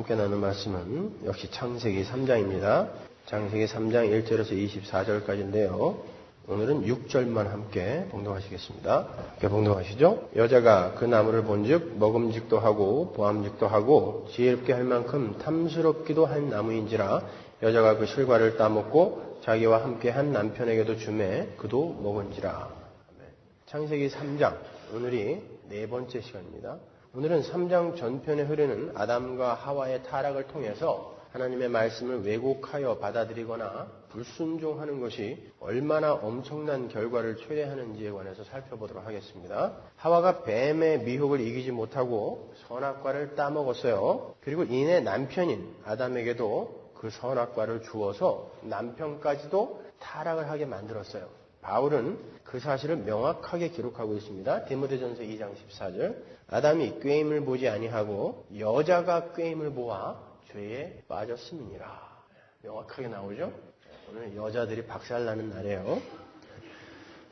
함께 나눈 말씀은 역시 창세기 3장입니다. 창세기 3장 1절에서 24절까지인데요. 오늘은 6절만 함께 봉독하시겠습니다. 함께 봉독하시죠. 여자가 그 나무를 본즉 먹음직도 하고 보암직도 하고 지혜롭게 할 만큼 탐스럽기도 한 나무인지라 여자가 그 실과를 따먹고 자기와 함께 한 남편에게도 주매 그도 먹은지라. 창세기 3장 오늘이 네 번째 시간입니다. 오늘은 3장 전편에 흐르는 아담과 하와의 타락을 통해서 하나님의 말씀을 왜곡하여 받아들이거나 불순종하는 것이 얼마나 엄청난 결과를 초래하는지에 관해서 살펴보도록 하겠습니다. 하와가 뱀의 미혹을 이기지 못하고 선악과를 따먹었어요. 그리고 이내 남편인 아담에게도 그 선악과를 주어서 남편까지도 타락을 하게 만들었어요. 바울은 그 사실을 명확하게 기록하고 있습니다. 디모데전서 2장 14절 아담이 꾀임을 보지 아니하고 여자가 꾀임을 보아 죄에 빠졌음이니라. 명확하게 나오죠? 오늘 여자들이 박살나는 날이에요.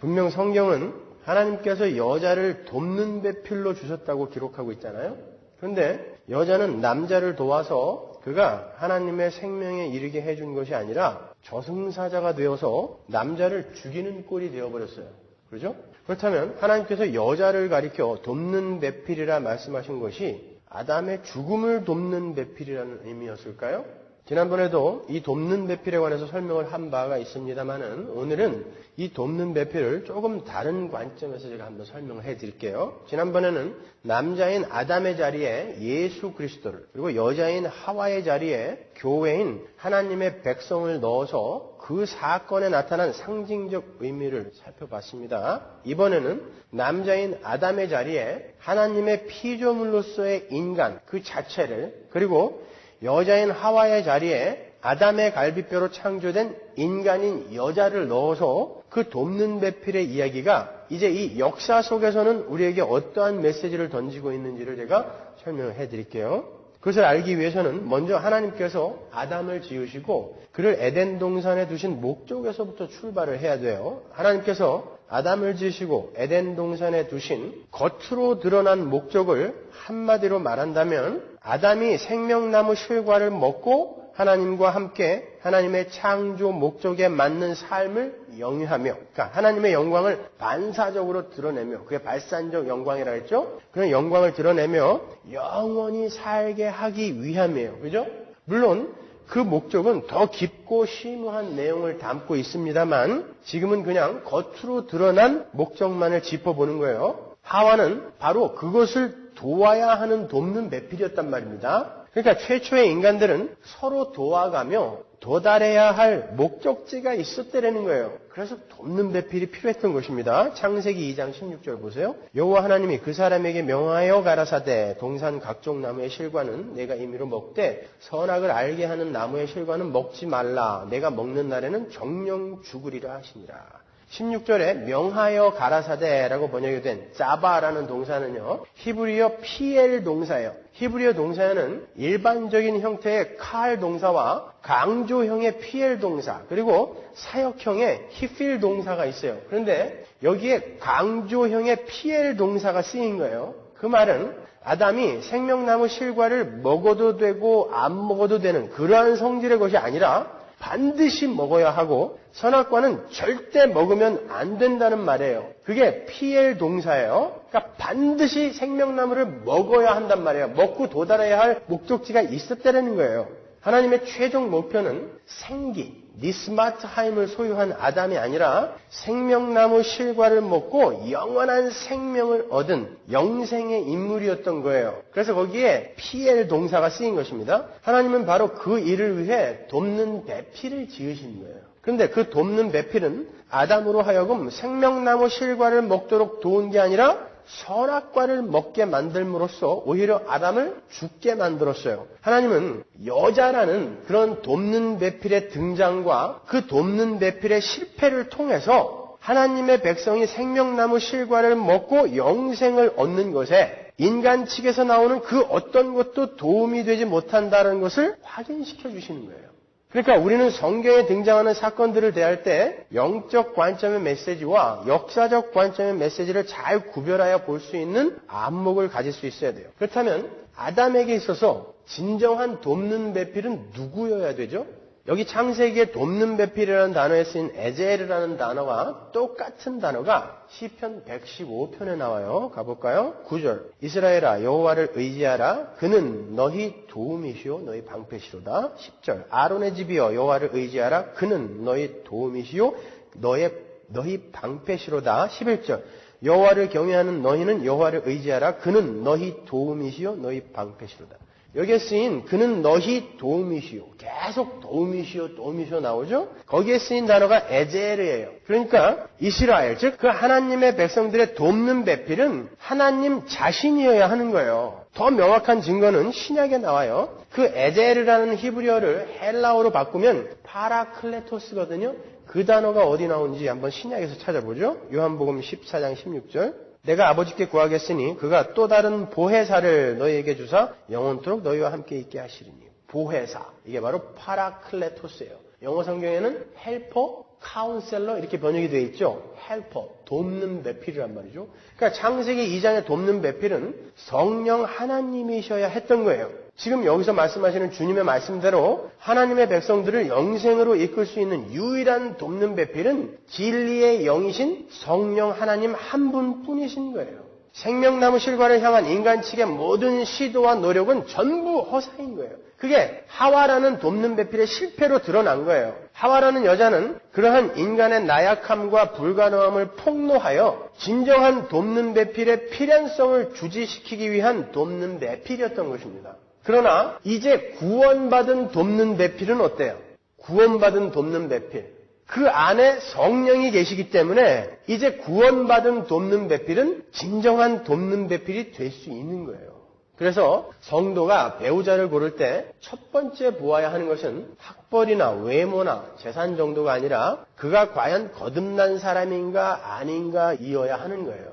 분명 성경은 하나님께서 여자를 돕는 배필로 주셨다고 기록하고 있잖아요. 그런데 여자는 남자를 도와서 그가 하나님의 생명에 이르게 해준 것이 아니라 저승사자가 되어서 남자를 죽이는 꼴이 되어버렸어요. 그렇죠? 그렇다면 하나님께서 여자를 가리켜 돕는 배필이라 말씀하신 것이 아담의 죽음을 돕는 배필이라는 의미였을까요? 지난번에도 이 돕는 배필에 관해서 설명을 한 바가 있습니다만은 오늘은 이 돕는 배필을 조금 다른 관점에서 제가 한번 설명을 해드릴게요. 지난번에는 남자인 아담의 자리에 예수 그리스도를 그리고 여자인 하와의 자리에 교회인 하나님의 백성을 넣어서 그 사건에 나타난 상징적 의미를 살펴봤습니다. 이번에는 남자인 아담의 자리에 하나님의 피조물로서의 인간 그 자체를 그리고 여자인 하와의 자리에 아담의 갈비뼈로 창조된 인간인 여자를 넣어서 그 돕는 배필의 이야기가 이제 이 역사 속에서는 우리에게 어떠한 메시지를 던지고 있는지를 제가 설명을 해드릴게요. 그것을 알기 위해서는 먼저 하나님께서 아담을 지으시고 그를 에덴 동산에 두신 목적에서부터 출발을 해야 돼요. 하나님께서 아담을 지으시고 에덴 동산에 두신 겉으로 드러난 목적을 한마디로 말한다면 아담이 생명나무 실과를 먹고 하나님과 함께 하나님의 창조 목적에 맞는 삶을 영위하며 그러니까 하나님의 영광을 반사적으로 드러내며 그게 발산적 영광이라 했죠. 그런 영광을 드러내며 영원히 살게 하기 위함이에요. 그죠? 물론 그 목적은 더 깊고 심오한 내용을 담고 있습니다만 지금은 그냥 겉으로 드러난 목적만을 짚어보는 거예요. 하와는 바로 그것을 도와야 하는 돕는 배필이었단 말입니다. 그러니까 최초의 인간들은 서로 도와가며 도달해야 할 목적지가 있었다라는 거예요. 그래서 돕는 배필이 필요했던 것입니다. 창세기 2장 16절 보세요. 여호와 하나님이 그 사람에게 명하여 가라사대 동산 각종 나무의 실과는 내가 임의로 먹되 선악을 알게 하는 나무의 실과는 먹지 말라. 내가 먹는 날에는 정령 죽으리라 하시니라. 16절에 명하여 가라사대라고 번역이 된 짜바라는 동사는요. 히브리어 피엘 동사예요. 히브리어 동사에는 일반적인 형태의 칼 동사와 강조형의 피엘 동사 그리고 사역형의 히필 동사가 있어요. 그런데 여기에 강조형의 피엘 동사가 쓰인 거예요. 그 말은 아담이 생명나무 실과를 먹어도 되고 안 먹어도 되는 그러한 성질의 것이 아니라 반드시 먹어야 하고 선악과는 절대 먹으면 안 된다는 말이에요. 그게 피엘 동사예요. 그러니까 반드시 생명나무를 먹어야 한단 말이에요. 먹고 도달해야 할 목적지가 있었다는 거예요. 하나님의 최종 목표는 생기, 니스마트하임을 소유한 아담이 아니라 생명나무 실과를 먹고 영원한 생명을 얻은 영생의 인물이었던 거예요. 그래서 거기에 피엘 동사가 쓰인 것입니다. 하나님은 바로 그 일을 위해 돕는 배필을 지으신 거예요. 그런데 그 돕는 배필은 아담으로 하여금 생명나무 실과를 먹도록 도운 게 아니라 선악과를 먹게 만들므로써 오히려 아담을 죽게 만들었어요. 하나님은 여자라는 그런 돕는 배필의 등장과 그 돕는 배필의 실패를 통해서 하나님의 백성이 생명나무 실과를 먹고 영생을 얻는 것에 인간 측에서 나오는 그 어떤 것도 도움이 되지 못한다는 것을 확인시켜 주시는 거예요. 그러니까 우리는 성경에 등장하는 사건들을 대할 때 영적 관점의 메시지와 역사적 관점의 메시지를 잘 구별하여 볼 수 있는 안목을 가질 수 있어야 돼요. 그렇다면 아담에게 있어서 진정한 돕는 배필은 누구여야 되죠? 여기 창세기에 돕는 배필이라는 단어에 쓰인 에젤이라는 단어와 똑같은 단어가 시편 115편에 나와요. 가볼까요? 9절. 이스라엘아 여호와를 의지하라. 그는 너희 도움이시요 너희 방패시로다. 10절. 아론의 집이여 여호와를 의지하라. 그는 너희 도움이시요 너희 방패시로다. 11절. 여호와를 경외하는 너희는 여호와를 의지하라. 그는 너희 도움이시요 너희 방패시로다. 여기에 쓰인 그는 너희 도움이시오. 계속 도움이시오 나오죠? 거기에 쓰인 단어가 에젤이에요. 그러니까 이스라엘, 즉 그 하나님의 백성들의 돕는 배필은 하나님 자신이어야 하는 거예요. 더 명확한 증거는 신약에 나와요. 그 에젤이라는 히브리어를 헬라어로 바꾸면 파라클레토스거든요. 그 단어가 어디 나오는지 한번 신약에서 찾아보죠. 요한복음 14장 16절. 내가 아버지께 구하겠으니 그가 또 다른 보혜사를 너희에게 주사 영원토록 너희와 함께 있게 하시리니. 보혜사. 이게 바로 파라클레토스예요. 영어 성경에는 헬퍼, 카운셀러 이렇게 번역이 되어 있죠. 헬퍼, 돕는 배필이란 말이죠. 그러니까 창세기 2장의 돕는 배필은 성령 하나님이셔야 했던 거예요. 지금 여기서 말씀하시는 주님의 말씀대로 하나님의 백성들을 영생으로 이끌 수 있는 유일한 돕는 배필은 진리의 영이신 성령 하나님 한 분뿐이신 거예요. 생명나무 실과를 향한 인간 측의 모든 시도와 노력은 전부 허사인 거예요. 그게 하와라는 돕는 배필의 실패로 드러난 거예요. 하와라는 여자는 그러한 인간의 나약함과 불가능함을 폭로하여 진정한 돕는 배필의 필연성을 주지시키기 위한 돕는 배필이었던 것입니다. 그러나 이제 구원받은 돕는 배필은 어때요? 구원받은 돕는 배필. 그 안에 성령이 계시기 때문에 이제 구원받은 돕는 배필은 진정한 돕는 배필이 될 수 있는 거예요. 그래서 성도가 배우자를 고를 때 첫 번째 보아야 하는 것은 학벌이나 외모나 재산 정도가 아니라 그가 과연 거듭난 사람인가 아닌가 이어야 하는 거예요.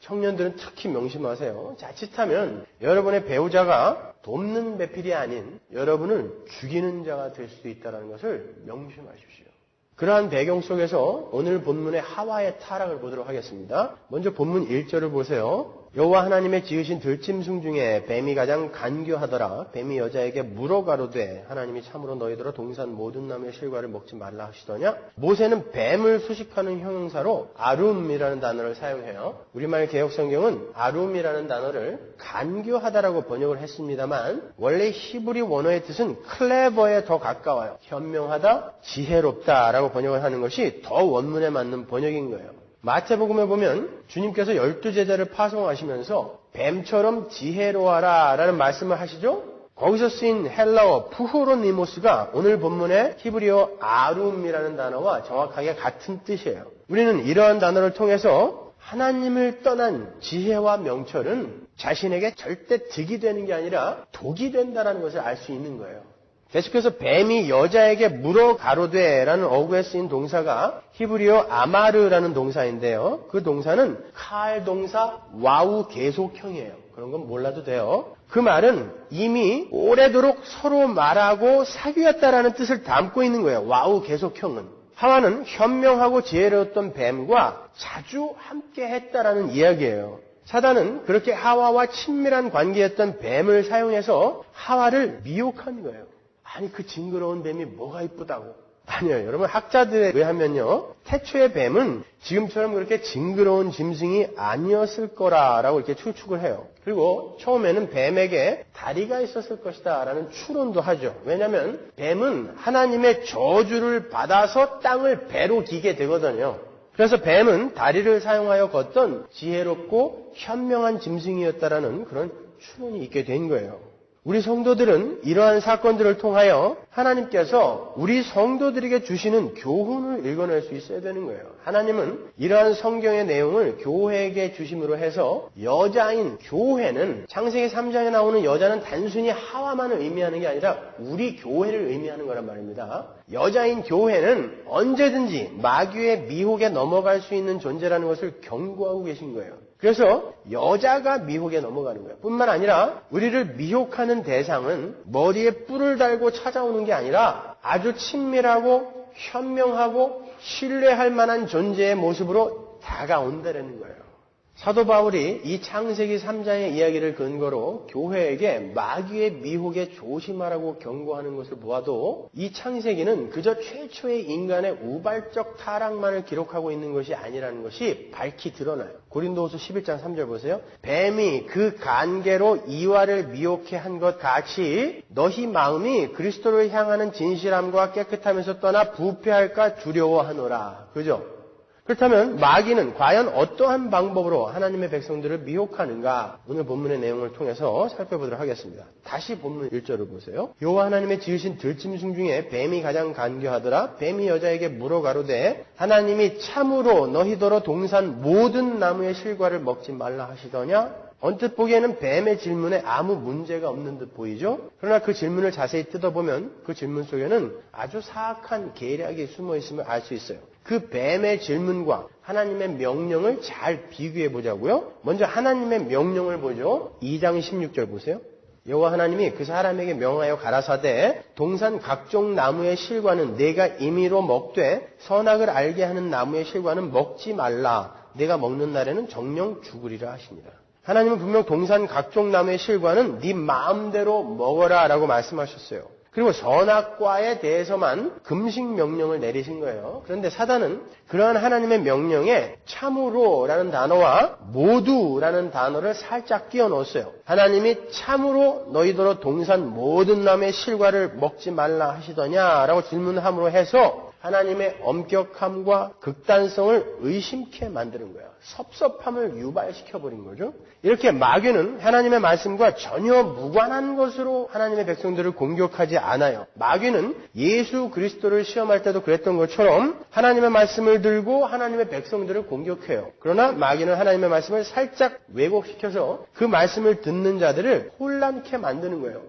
청년들은 특히 명심하세요. 자칫하면 여러분의 배우자가 돕는 배필이 아닌 여러분을 죽이는 자가 될 수도 있다는 것을 명심하십시오. 그러한 배경 속에서 오늘 본문의 하와의 타락을 보도록 하겠습니다. 먼저 본문 1절을 보세요. 여호와 하나님의 지으신 들짐승 중에 뱀이 가장 간교하더라. 뱀이 여자에게 물어 가로되 하나님이 참으로 너희들아 동산 모든 나무의 실과를 먹지 말라 하시더냐. 모세는 뱀을 수식하는 형용사로 아룸이라는 단어를 사용해요. 우리말 개역성경은 아룸이라는 단어를 간교하다라고 번역을 했습니다만 원래 히브리 원어의 뜻은 클레버에 더 가까워요. 현명하다, 지혜롭다라고 번역을 하는 것이 더 원문에 맞는 번역인 거예요. 마태복음에 보면 주님께서 12제자를 파송하시면서 뱀처럼 지혜로워라 라는 말씀을 하시죠. 거기서 쓰인 헬라어 푸호로니모스가 오늘 본문의 히브리어 아룸이라는 단어와 정확하게 같은 뜻이에요. 우리는 이러한 단어를 통해서 하나님을 떠난 지혜와 명철은 자신에게 절대 득이 되는 게 아니라 독이 된다는 것을 알 수 있는 거예요. 계속해서 뱀이 여자에게 물어 가로되라는 어구에 쓰인 동사가 히브리어 아마르라는 동사인데요. 그 동사는 칼 동사 와우 계속형이에요. 그런 건 몰라도 돼요. 그 말은 이미 오래도록 서로 말하고 사귀었다라는 뜻을 담고 있는 거예요. 와우 계속형은. 하와는 현명하고 지혜로웠던 뱀과 자주 함께 했다라는 이야기예요. 사단은 그렇게 하와와 친밀한 관계였던 뱀을 사용해서 하와를 미혹한 거예요. 아니 그 징그러운 뱀이 뭐가 이쁘다고. 아니요. 여러분 학자들에 의하면요. 태초의 뱀은 지금처럼 그렇게 징그러운 짐승이 아니었을 거라고 이렇게 추측을 해요. 그리고 처음에는 뱀에게 다리가 있었을 것이다 라는 추론도 하죠. 왜냐하면 뱀은 하나님의 저주를 받아서 땅을 배로 기게 되거든요. 그래서 뱀은 다리를 사용하여 걷던 지혜롭고 현명한 짐승이었다라는 그런 추론이 있게 된 거예요. 우리 성도들은 이러한 사건들을 통하여 하나님께서 우리 성도들에게 주시는 교훈을 읽어낼 수 있어야 되는 거예요. 하나님은 이러한 성경의 내용을 교회에게 주심으로 해서 여자인 교회는 창세기 3장에 나오는 여자는 단순히 하와만을 의미하는 게 아니라 우리 교회를 의미하는 거란 말입니다. 여자인 교회는 언제든지 마귀의 미혹에 넘어갈 수 있는 존재라는 것을 경고하고 계신 거예요. 그래서 여자가 미혹에 넘어가는 거예요. 뿐만 아니라 우리를 미혹하는 대상은 머리에 뿔을 달고 찾아오는 게 아니라 아주 친밀하고 현명하고 신뢰할 만한 존재의 모습으로 다가온다는 거예요. 사도 바울이 이 창세기 3장의 이야기를 근거로 교회에게 마귀의 미혹에 조심하라고 경고하는 것을 보아도 이 창세기는 그저 최초의 인간의 우발적 타락만을 기록하고 있는 것이 아니라는 것이 밝히 드러나요. 고린도후서 11장 3절 보세요. 뱀이 그 간계로 이와를 미혹해 한 것 같이 너희 마음이 그리스도를 향하는 진실함과 깨끗함에서 떠나 부패할까 두려워하노라. 그죠? 그렇다면 마귀는 과연 어떠한 방법으로 하나님의 백성들을 미혹하는가? 오늘 본문의 내용을 통해서 살펴보도록 하겠습니다. 다시 본문 1절을 보세요. 여호와 하나님의 지으신 들짐승 중에 뱀이 가장 간교하더라. 뱀이 여자에게 물어 가로되 하나님이 참으로 너희더러 동산 모든 나무의 실과를 먹지 말라 하시더냐? 언뜻 보기에는 뱀의 질문에 아무 문제가 없는 듯 보이죠? 그러나 그 질문을 자세히 뜯어보면 그 질문 속에는 아주 사악한 계략이 숨어 있음을 알 수 있어요. 그 뱀의 질문과 하나님의 명령을 잘 비교해 보자고요. 먼저 하나님의 명령을 보죠. 2장 16절 보세요. 여호와 하나님이 그 사람에게 명하여 가라사대 동산 각종 나무의 실과는 내가 임의로 먹되 선악을 알게 하는 나무의 실과는 먹지 말라. 내가 먹는 날에는 정령 죽으리라 하시니라. 하나님은 분명 동산 각종 나무의 실과는 네 마음대로 먹어라 라고 말씀하셨어요. 그리고 선악과에 대해서만 금식 명령을 내리신 거예요. 그런데 사단은 그러한 하나님의 명령에 참으로라는 단어와 모두라는 단어를 살짝 끼워 넣었어요. 하나님이 참으로 너희더러 동산 모든 나무의 실과를 먹지 말라 하시더냐라고 질문함으로 해서 하나님의 엄격함과 극단성을 의심케 만드는 거예요. 섭섭함을 유발시켜버린 거죠. 이렇게 마귀는 하나님의 말씀과 전혀 무관한 것으로 하나님의 백성들을 공격하지 않아요. 마귀는 예수 그리스도를 시험할 때도 그랬던 것처럼 하나님의 말씀을 들고 하나님의 백성들을 공격해요. 그러나 마귀는 하나님의 말씀을 살짝 왜곡시켜서 그 말씀을 듣는 자들을 혼란케 만드는 거예요.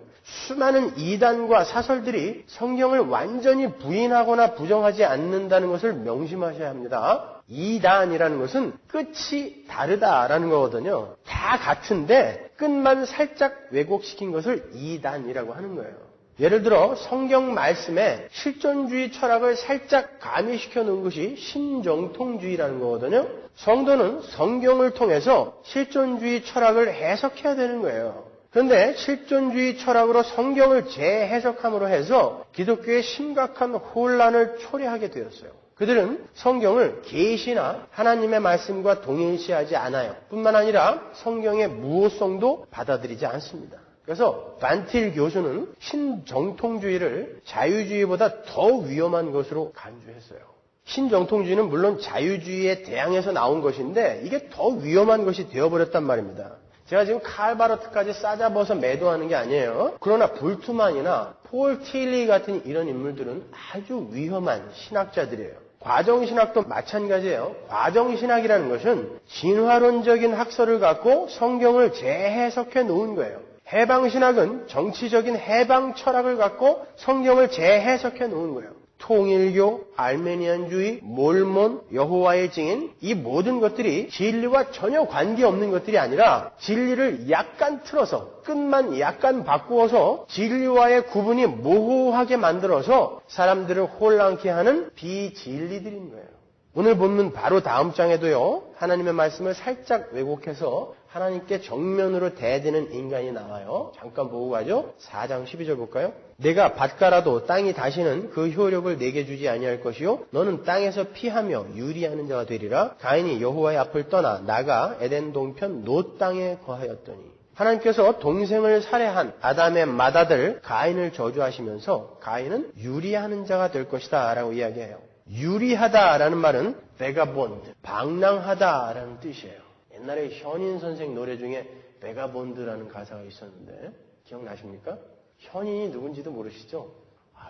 수많은 이단과 사설들이 성경을 완전히 부인하거나 부정하지 않는다는 것을 명심하셔야 합니다. 이단이라는 것은 끝이 다르다라는 거거든요. 다 같은데 끝만 살짝 왜곡시킨 것을 이단이라고 하는 거예요. 예를 들어 성경 말씀에 실존주의 철학을 살짝 가미시켜 놓은 것이 신정통주의라는 거거든요. 성도는 성경을 통해서 실존주의 철학을 해석해야 되는 거예요. 그런데 실존주의 철학으로 성경을 재해석함으로 해서 기독교의 심각한 혼란을 초래하게 되었어요. 그들은 성경을 계시나 하나님의 말씀과 동일시하지 않아요. 뿐만 아니라 성경의 무호성도 받아들이지 않습니다. 그래서 반틸 교수는 신정통주의를 자유주의보다 더 위험한 것으로 간주했어요. 신정통주의는 물론 자유주의에 대항해서 나온 것인데 이게 더 위험한 것이 되어버렸단 말입니다. 제가 지금 칼바르트까지 싸잡아서 매도하는 게 아니에요. 그러나 볼트만이나 폴 틸리 같은 이런 인물들은 아주 위험한 신학자들이에요. 과정신학도 마찬가지예요. 과정신학이라는 것은 진화론적인 학설을 갖고 성경을 재해석해 놓은 거예요. 해방신학은 정치적인 해방 철학을 갖고 성경을 재해석해 놓은 거예요. 통일교, 알메니안주의, 몰몬, 여호와의 증인 이 모든 것들이 진리와 전혀 관계없는 것들이 아니라 진리를 약간 틀어서 끝만 약간 바꾸어서 진리와의 구분이 모호하게 만들어서 사람들을 혼란케 하는 비진리들인 거예요. 오늘 본문 바로 다음 장에도요. 하나님의 말씀을 살짝 왜곡해서 하나님께 정면으로 대드는 인간이 나와요. 잠깐 보고 가죠. 4장 12절 볼까요? 내가 밭가라도 땅이 다시는 그 효력을 내게 주지 아니할 것이요 너는 땅에서 피하며 유리하는 자가 되리라. 가인이 여호와의 앞을 떠나 나가 에덴 동편 노 땅에 거하였더니 하나님께서 동생을 살해한 아담의 맏아들 가인을 저주하시면서 가인은 유리하는 자가 될 것이다 라고 이야기해요. 유리하다라는 말은 베가본드, 방랑하다라는 뜻이에요. 옛날에 현인 선생 노래 중에 베가본드라는 가사가 있었는데 기억나십니까? 현인이 누군지도 모르시죠?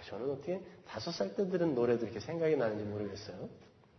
저는 어떻게 5살 때 들은 노래도 이렇게 생각이 나는지 모르겠어요.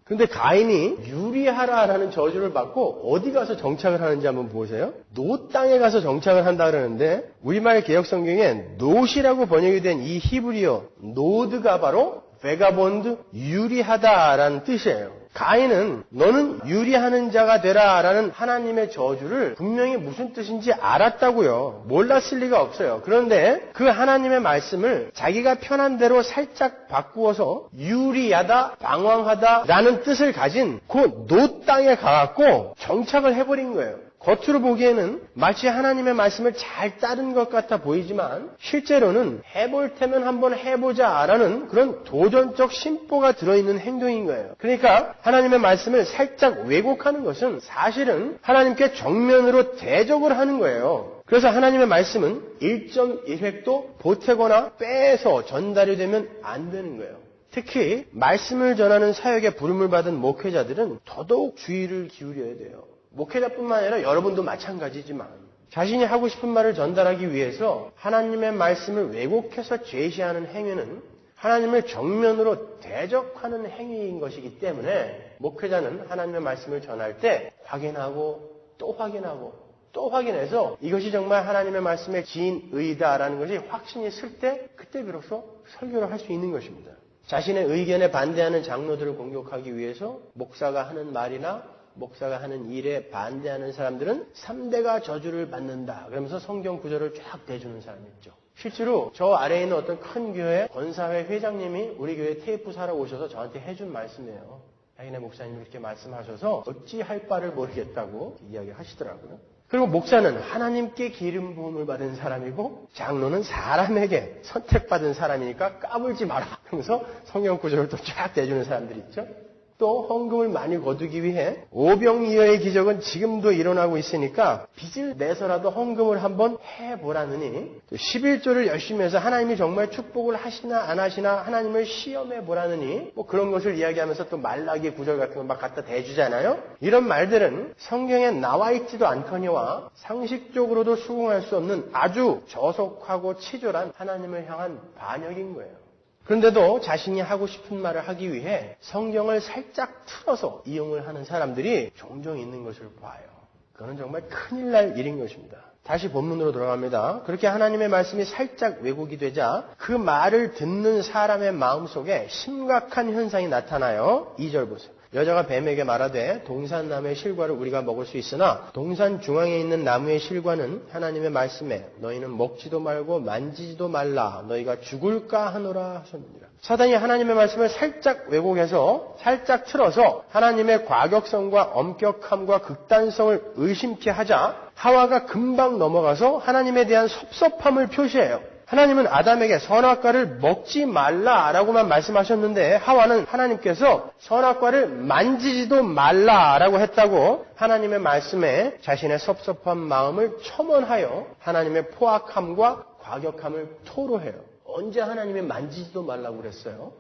근데 가인이 유리하라라는 저주를 받고 어디 가서 정착을 하는지 한번 보세요. 노 땅에 가서 정착을 한다 그러는데 우리말 개역성경에 노시라고 번역이 된 이 히브리어 노드가 바로 베가본드, 유리하다라는 뜻이에요. 가인은 너는 유리하는 자가 되라 라는 하나님의 저주를 분명히 무슨 뜻인지 알았다고요. 몰랐을 리가 없어요. 그런데 그 하나님의 말씀을 자기가 편한 대로 살짝 바꾸어서 유리하다, 방황하다 라는 뜻을 가진 그 노 땅에 가갖고 정착을 해버린 거예요. 겉으로 보기에는 마치 하나님의 말씀을 잘 따른 것 같아 보이지만 실제로는 해볼 테면 한번 해보자라는 그런 도전적 심보가 들어있는 행동인 거예요. 그러니까 하나님의 말씀을 살짝 왜곡하는 것은 사실은 하나님께 정면으로 대적을 하는 거예요. 그래서 하나님의 말씀은 1.1획도 보태거나 빼서 전달이 되면 안 되는 거예요. 특히 말씀을 전하는 사역에 부름을 받은 목회자들은 더더욱 주의를 기울여야 돼요. 목회자뿐만 아니라 여러분도 마찬가지지만 자신이 하고 싶은 말을 전달하기 위해서 하나님의 말씀을 왜곡해서 제시하는 행위는 하나님을 정면으로 대적하는 행위인 것이기 때문에 목회자는 하나님의 말씀을 전할 때 확인하고 또 확인하고 또 확인해서 이것이 정말 하나님의 말씀의 진의다라는 것이 확신이 있을 때 그때 비로소 설교를 할 수 있는 것입니다. 자신의 의견에 반대하는 장로들을 공격하기 위해서 목사가 하는 말이나 목사가 하는 일에 반대하는 사람들은 3대가 저주를 받는다. 그러면서 성경 구절을 쫙 대주는 사람이 있죠. 실제로 저 아래에 있는 어떤 큰 교회 권사회 회장님이 우리 교회 테이프 사러 오셔서 저한테 해준 말씀이에요. 자기네 목사님이 이렇게 말씀하셔서 어찌할 바를 모르겠다고 이야기하시더라고요. 그리고 목사는 하나님께 기름 부음을 받은 사람이고 장로는 사람에게 선택받은 사람이니까 까불지 마라. 그러면서 성경 구절을 또 쫙 대주는 사람들이 있죠. 또 헌금을 많이 거두기 위해 오병이어의 기적은 지금도 일어나고 있으니까 빚을 내서라도 헌금을 한번 해보라느니 11조를 열심히 해서 하나님이 정말 축복을 하시나 안 하시나 하나님을 시험해 보라느니 뭐 그런 것을 이야기하면서 또 말라기 구절 같은 거 막 갖다 대주잖아요. 이런 말들은 성경에 나와 있지도 않거니와 상식적으로도 수긍할 수 없는 아주 저속하고 치졸한 하나님을 향한 반역인 거예요. 그런데도 자신이 하고 싶은 말을 하기 위해 성경을 살짝 틀어서 이용을 하는 사람들이 종종 있는 것을 봐요. 그거는 정말 큰일 날 일인 것입니다. 다시 본문으로 돌아갑니다. 그렇게 하나님의 말씀이 살짝 왜곡이 되자 그 말을 듣는 사람의 마음속에 심각한 현상이 나타나요. 2절 보세요. 여자가 뱀에게 말하되 동산나무의 실과를 우리가 먹을 수 있으나 동산 중앙에 있는 나무의 실과는 하나님의 말씀에 너희는 먹지도 말고 만지지도 말라 너희가 죽을까 하노라 하셨느니라. 사단이 하나님의 말씀을 살짝 왜곡해서 살짝 틀어서 하나님의 과격성과 엄격함과 극단성을 의심케 하자 하와가 금방 넘어가서 하나님에 대한 섭섭함을 표시해요. 하나님은 아담에게 선악과를 먹지 말라라고만 말씀하셨는데 하와는 하나님께서 선악과를 만지지도 말라라고 했다고 하나님의 말씀에 자신의 섭섭한 마음을 첨언하여 하나님의 포악함과 과격함을 토로해요. 언제 하나님이 만지지도 말라고 그랬어요?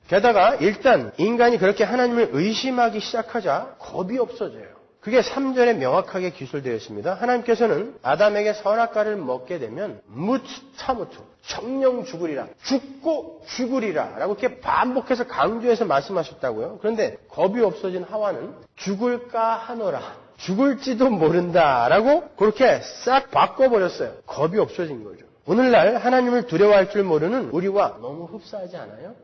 게다가 일단 인간이 그렇게 하나님을 의심하기 시작하자 겁이 없어져요. 그게 3절에 명확하게 기술되어 있습니다. 하나님께서는 아담에게 선악과를 먹게 되면 무츠타무투 정령 죽으리라 죽고 죽으리라 라고 이렇게 반복해서 강조해서 말씀하셨다고요. 그런데 겁이 없어진 하와는 죽을까 하노라 죽을지도 모른다 라고 그렇게 싹 바꿔버렸어요. 겁이 없어진 거죠. 오늘날 하나님을 두려워할 줄 모르는 우리와 너무 흡사하지 않아요?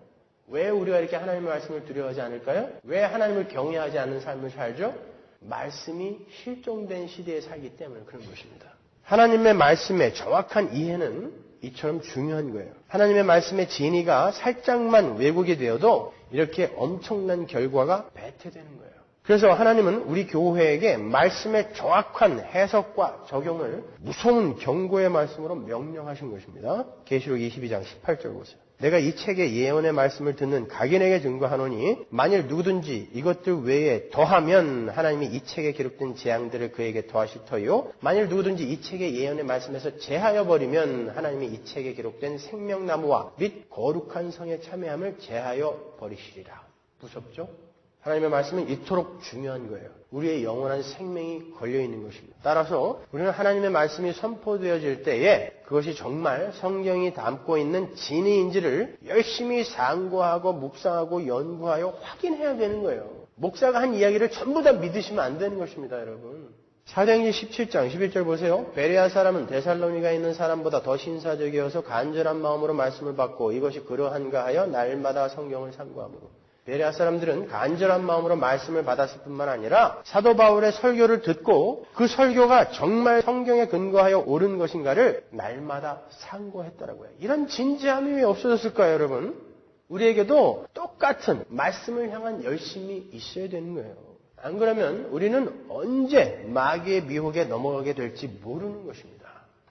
왜 우리가 이렇게 하나님의 말씀을 두려워하지 않을까요? 왜 하나님을 경외하지 않는 삶을 살죠? 말씀이 실종된 시대에 살기 때문에 그런 것입니다. 하나님의 말씀의 정확한 이해는 이처럼 중요한 거예요. 하나님의 말씀의 진의가 살짝만 왜곡이 되어도 이렇게 엄청난 결과가 배태되는 거예요. 그래서 하나님은 우리 교회에게 말씀의 정확한 해석과 적용을 무서운 경고의 말씀으로 명령하신 것입니다. 계시록 22장 18절 보세요. 내가 이 책의 예언의 말씀을 듣는 각인에게 증거하노니 만일 누구든지 이것들 외에 더하면 하나님이 이 책에 기록된 재앙들을 그에게 더하실 터요. 만일 누구든지 이 책의 예언의 말씀에서 제하여 버리면 하나님이 이 책에 기록된 생명나무와 및 거룩한 성의 참여함을 제하여 버리시리라. 무섭죠? 하나님의 말씀은 이토록 중요한 거예요. 우리의 영원한 생명이 걸려있는 것입니다. 따라서 우리는 하나님의 말씀이 선포되어질 때에 그것이 정말 성경이 담고 있는 진리인지를 열심히 상고하고 묵상하고 연구하여 확인해야 되는 거예요. 목사가 한 이야기를 전부 다 믿으시면 안 되는 것입니다, 여러분. 사도행전 17장 11절 보세요. 베레아 사람은 데살로니가에 있는 사람보다 더 신사적이어서 간절한 마음으로 말씀을 받고 이것이 그러한가 하여 날마다 성경을 상고하므로. 베레아 사람들은 간절한 마음으로 말씀을 받았을 뿐만 아니라 사도 바울의 설교를 듣고 그 설교가 정말 성경에 근거하여 옳은 것인가를 날마다 상고했더라고요. 이런 진지함이 왜 없어졌을까요, 여러분? 우리에게도 똑같은 말씀을 향한 열심이 있어야 되는 거예요. 안 그러면 우리는 언제 마귀의 미혹에 넘어가게 될지 모르는 것입니다.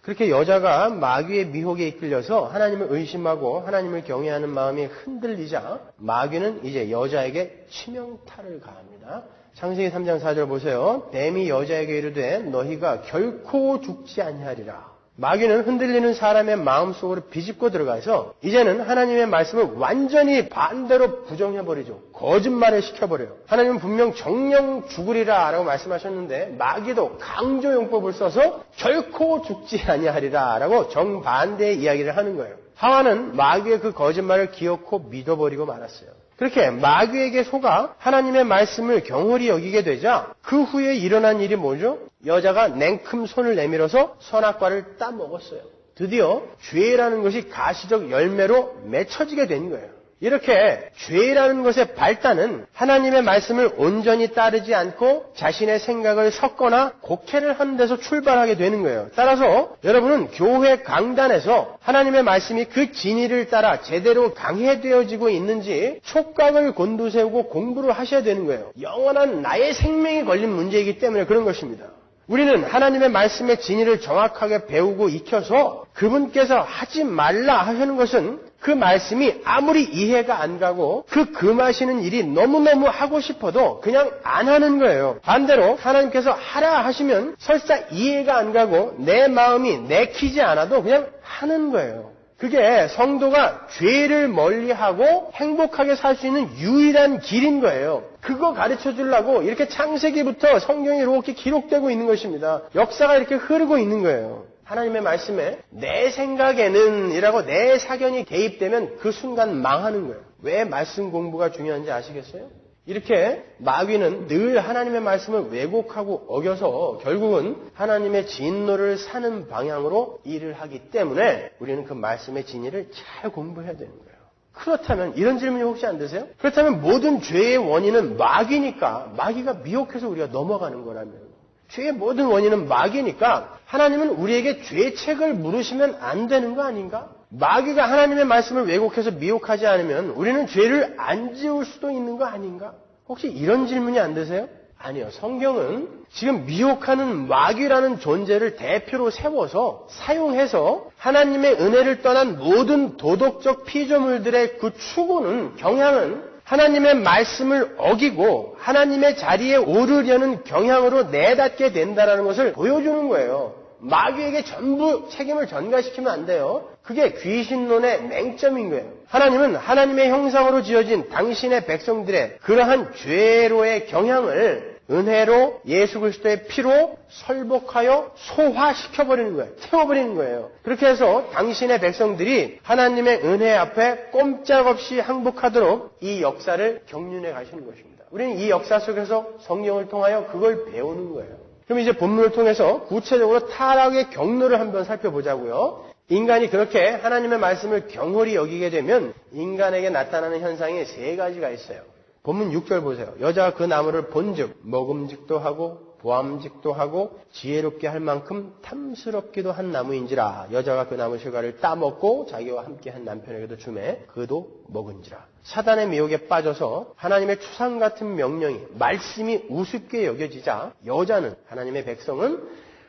그렇게 여자가 마귀의 미혹에 이끌려서 하나님을 의심하고 하나님을 경외하는 마음이 흔들리자 마귀는 이제 여자에게 치명타를 가합니다. 창세기 3장 4절 보세요. 뱀이 여자에게 이르되 너희가 결코 죽지 아니하리라. 마귀는 흔들리는 사람의 마음속으로 비집고 들어가서 이제는 하나님의 말씀을 완전히 반대로 부정해버리죠. 거짓말을 시켜버려요. 하나님은 분명 정령 죽으리라 라고 말씀하셨는데 마귀도 강조용법을 써서 결코 죽지 아니하리라 라고 정반대의 이야기를 하는 거예요. 하와는 마귀의 그 거짓말을 기어코 믿어버리고 말았어요. 그렇게 마귀에게 속아 하나님의 말씀을 경홀히 여기게 되자 그 후에 일어난 일이 뭐죠? 여자가 냉큼 손을 내밀어서 선악과를 따먹었어요. 드디어 죄라는 것이 가시적 열매로 맺혀지게 된 거예요. 이렇게 죄라는 것의 발단은 하나님의 말씀을 온전히 따르지 않고 자신의 생각을 섞거나 곡해를 하는 데서 출발하게 되는 거예요. 따라서 여러분은 교회 강단에서 하나님의 말씀이 그 진리를 따라 제대로 강해되어지고 있는지 촉각을 곤두세우고 공부를 하셔야 되는 거예요. 영원한 나의 생명이 걸린 문제이기 때문에 그런 것입니다. 우리는 하나님의 말씀의 진리를 정확하게 배우고 익혀서 그분께서 하지 말라 하시는 것은 그 말씀이 아무리 이해가 안 가고 그 금하시는 일이 너무너무 하고 싶어도 그냥 안 하는 거예요. 반대로 하나님께서 하라 하시면 설사 이해가 안 가고 내 마음이 내키지 않아도 그냥 하는 거예요. 그게 성도가 죄를 멀리하고 행복하게 살 수 있는 유일한 길인 거예요. 그거 가르쳐 주려고 이렇게 창세기부터 성경이 이렇게 기록되고 있는 것입니다. 역사가 이렇게 흐르고 있는 거예요. 하나님의 말씀에 내 생각에는 이라고 내 사견이 개입되면 그 순간 망하는 거예요. 왜 말씀 공부가 중요한지 아시겠어요? 이렇게 마귀는 늘 하나님의 말씀을 왜곡하고 어겨서 결국은 하나님의 진노를 사는 방향으로 일을 하기 때문에 우리는 그 말씀의 진리를 잘 공부해야 되는 거예요. 그렇다면 이런 질문이 혹시 안 드세요? 그렇다면 모든 죄의 원인은 마귀니까 마귀가 미혹해서 우리가 넘어가는 거라면 죄의 모든 원인은 마귀니까 하나님은 우리에게 죄책을 물으시면 안 되는 거 아닌가? 마귀가 하나님의 말씀을 왜곡해서 미혹하지 않으면 우리는 죄를 안 지을 수도 있는 거 아닌가? 혹시 이런 질문이 안 드세요? 아니요. 성경은 지금 미혹하는 마귀라는 존재를 대표로 세워서 사용해서 하나님의 은혜를 떠난 모든 도덕적 피조물들의 그 추구는 경향은 하나님의 말씀을 어기고 하나님의 자리에 오르려는 경향으로 내닫게 된다는 것을 보여주는 거예요. 마귀에게 전부 책임을 전가시키면 안 돼요. 그게 귀신론의 맹점인 거예요. 하나님은 하나님의 형상으로 지어진 당신의 백성들의 그러한 죄로의 경향을 은혜로 예수 그리스도의 피로 설복하여 소화시켜버리는 거예요. 태워버리는 거예요. 그렇게 해서 당신의 백성들이 하나님의 은혜 앞에 꼼짝없이 항복하도록 이 역사를 경륜해 가시는 것입니다. 우리는 이 역사 속에서 성경을 통하여 그걸 배우는 거예요. 그럼 이제 본문을 통해서 구체적으로 타락의 경로를 한번 살펴보자고요. 인간이 그렇게 하나님의 말씀을 경홀히 여기게 되면 인간에게 나타나는 현상이 세 가지가 있어요. 본문 6절 보세요. 여자가 그 나무를 본즉 먹음직도 하고 보암직도 하고 지혜롭게 할 만큼 탐스럽기도 한 나무인지라. 여자가 그 나무 실과를 따먹고 자기와 함께 한 남편에게도 주매 그도 먹은지라. 사단의 미혹에 빠져서 하나님의 추상 같은 명령이 말씀이 우습게 여겨지자 여자는 하나님의 백성은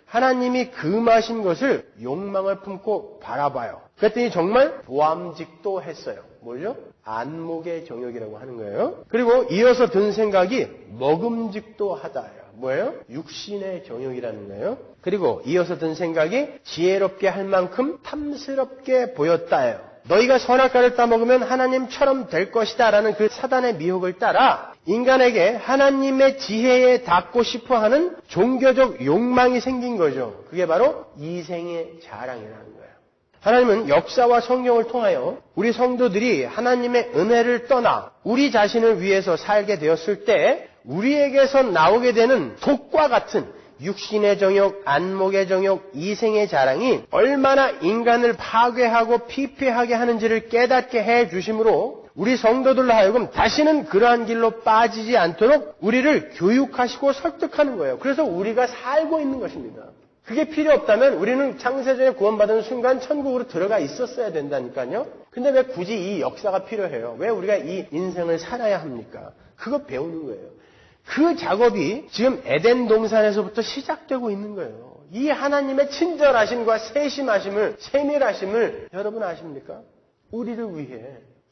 하나님이 금하신 것을 욕망을 품고 바라봐요. 그랬더니 정말 보암직도 했어요. 뭐죠? 안목의 정욕이라고 하는 거예요. 그리고 이어서 든 생각이 먹음직도 하다예요. 뭐예요? 육신의 정욕이라는 거예요. 그리고 이어서 든 생각이 지혜롭게 할 만큼 탐스럽게 보였다예요. 너희가 선악과를 따먹으면 하나님처럼 될 것이다 라는 그 사단의 미혹을 따라 인간에게 하나님의 지혜에 닿고 싶어하는 종교적 욕망이 생긴 거죠. 그게 바로 이생의 자랑이라는 거예요. 하나님은 역사와 성경을 통하여 우리 성도들이 하나님의 은혜를 떠나 우리 자신을 위해서 살게 되었을 때 우리에게서 나오게 되는 독과 같은 육신의 정욕, 안목의 정욕, 이생의 자랑이 얼마나 인간을 파괴하고 피폐하게 하는지를 깨닫게 해 주심으로 우리 성도들로 하여금 다시는 그러한 길로 빠지지 않도록 우리를 교육하시고 설득하는 거예요. 그래서 우리가 살고 있는 것입니다. 그게 필요 없다면 우리는 창세전에 구원받은 순간 천국으로 들어가 있었어야 된다니까요. 근데 왜 굳이 이 역사가 필요해요? 왜 우리가 이 인생을 살아야 합니까? 그거 배우는 거예요. 그 작업이 지금 에덴 동산에서부터 시작되고 있는 거예요. 이 하나님의 친절하심과 세심하심을, 세밀하심을 여러분 아십니까? 우리를 위해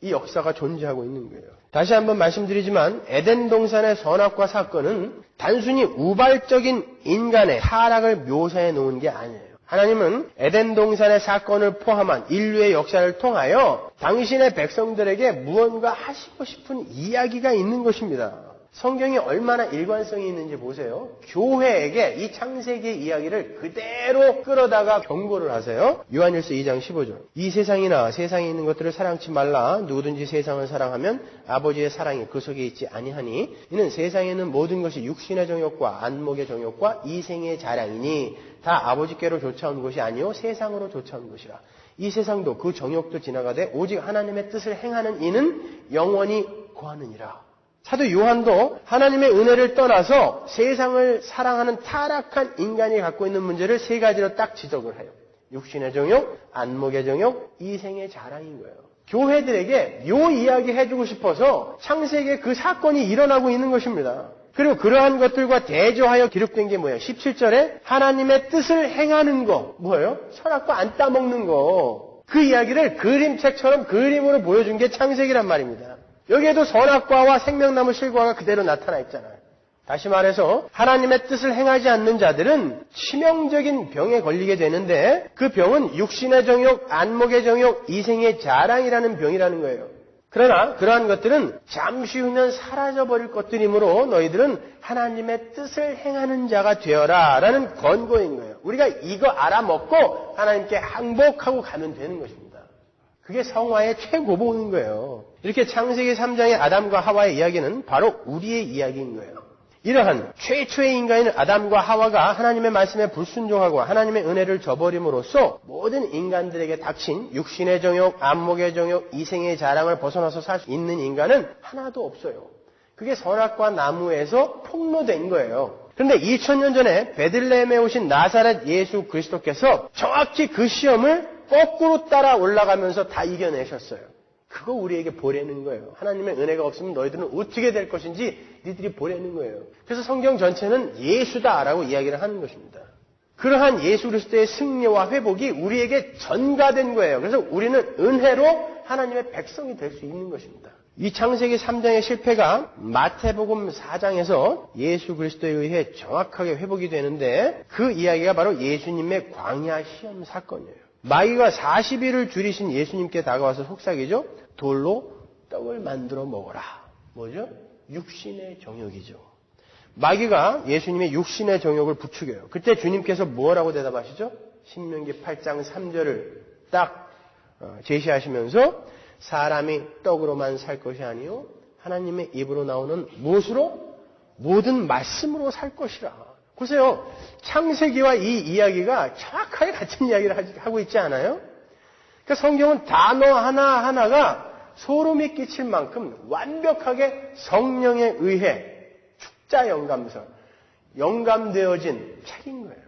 이 역사가 존재하고 있는 거예요. 다시 한번 말씀드리지만 에덴 동산의 선악과 사건은 단순히 우발적인 인간의 타락을 묘사해 놓은 게 아니에요. 하나님은 에덴 동산의 사건을 포함한 인류의 역사를 통하여 당신의 백성들에게 무언가 하시고 싶은 이야기가 있는 것입니다. 성경이 얼마나 일관성이 있는지 보세요. 교회에게 이 창세기의 이야기를 그대로 끌어다가 경고를 하세요. 요한일서 2장 15절. 이 세상이나 세상에 있는 것들을 사랑치 말라. 누구든지 세상을 사랑하면 아버지의 사랑이 그 속에 있지 아니하니 이는 세상에 있는 모든 것이 육신의 정욕과 안목의 정욕과 이생의 자랑이니 다 아버지께로 쫓아온 것이 아니요 세상으로 쫓아온 것이라. 이 세상도 그 정욕도 지나가되 오직 하나님의 뜻을 행하는 이는 영원히 거하느니라. 사도 요한도 하나님의 은혜를 떠나서 세상을 사랑하는 타락한 인간이 갖고 있는 문제를 세 가지로 딱 지적을 해요. 육신의 정욕, 안목의 정욕, 이생의 자랑인 거예요. 교회들에게 요 이야기 해주고 싶어서 창세기에 그 사건이 일어나고 있는 것입니다. 그리고 그러한 것들과 대조하여 기록된 게 뭐예요? 17절에 하나님의 뜻을 행하는 거. 뭐예요? 선악과 안 따먹는 거. 그 이야기를 그림책처럼 그림으로 보여준 게 창세기란 말입니다. 여기에도 선악과와 생명나무 실과가 그대로 나타나 있잖아요. 다시 말해서 하나님의 뜻을 행하지 않는 자들은 치명적인 병에 걸리게 되는데 그 병은 육신의 정욕, 안목의 정욕, 이생의 자랑이라는 병이라는 거예요. 그러나 그러한 것들은 잠시 후면 사라져버릴 것들이므로 너희들은 하나님의 뜻을 행하는 자가 되어라 라는 권고인 거예요. 우리가 이거 알아먹고 하나님께 항복하고 가면 되는 것입니다. 그게 성화의 최고봉인 거예요. 이렇게 창세기 3장의 아담과 하와의 이야기는 바로 우리의 이야기인 거예요. 이러한 최초의 인간인 아담과 하와가 하나님의 말씀에 불순종하고 하나님의 은혜를 저버림으로써 모든 인간들에게 닥친 육신의 정욕, 안목의 정욕, 이생의 자랑을 벗어나서 살 수 있는 인간은 하나도 없어요. 그게 선악과 나무에서 폭로된 거예요. 그런데 2000년 전에 베들레헴에 오신 나사렛 예수 그리스도께서 정확히 그 시험을 거꾸로 따라 올라가면서 다 이겨내셨어요. 그거 우리에게 보내는 거예요. 하나님의 은혜가 없으면 너희들은 어떻게 될 것인지 니들이 보내는 거예요. 그래서 성경 전체는 예수다라고 이야기를 하는 것입니다. 그러한 예수 그리스도의 승리와 회복이 우리에게 전가된 거예요. 그래서 우리는 은혜로 하나님의 백성이 될 수 있는 것입니다. 이 창세기 3장의 실패가 마태복음 4장에서 예수 그리스도에 의해 정확하게 회복이 되는데 그 이야기가 바로 예수님의 광야 시험 사건이에요. 마귀가 40일을 줄이신 예수님께 다가와서 속삭이죠. 돌로 떡을 만들어 먹어라. 뭐죠? 육신의 정욕이죠. 마귀가 예수님의 육신의 정욕을 부추겨요. 그때 주님께서 뭐라고 대답하시죠? 신명기 8장 3절을 딱 제시하시면서 사람이 떡으로만 살 것이 아니요 하나님의 입으로 나오는 무엇으로? 모든 말씀으로 살 것이라. 보세요. 창세기와 이 이야기가 정확하게 같은 이야기를 하고 있지 않아요? 그러니까 성경은 단어 하나하나가 소름이 끼칠 만큼 완벽하게 성령에 의해 축자 영감설, 영감되어진 책인 거예요.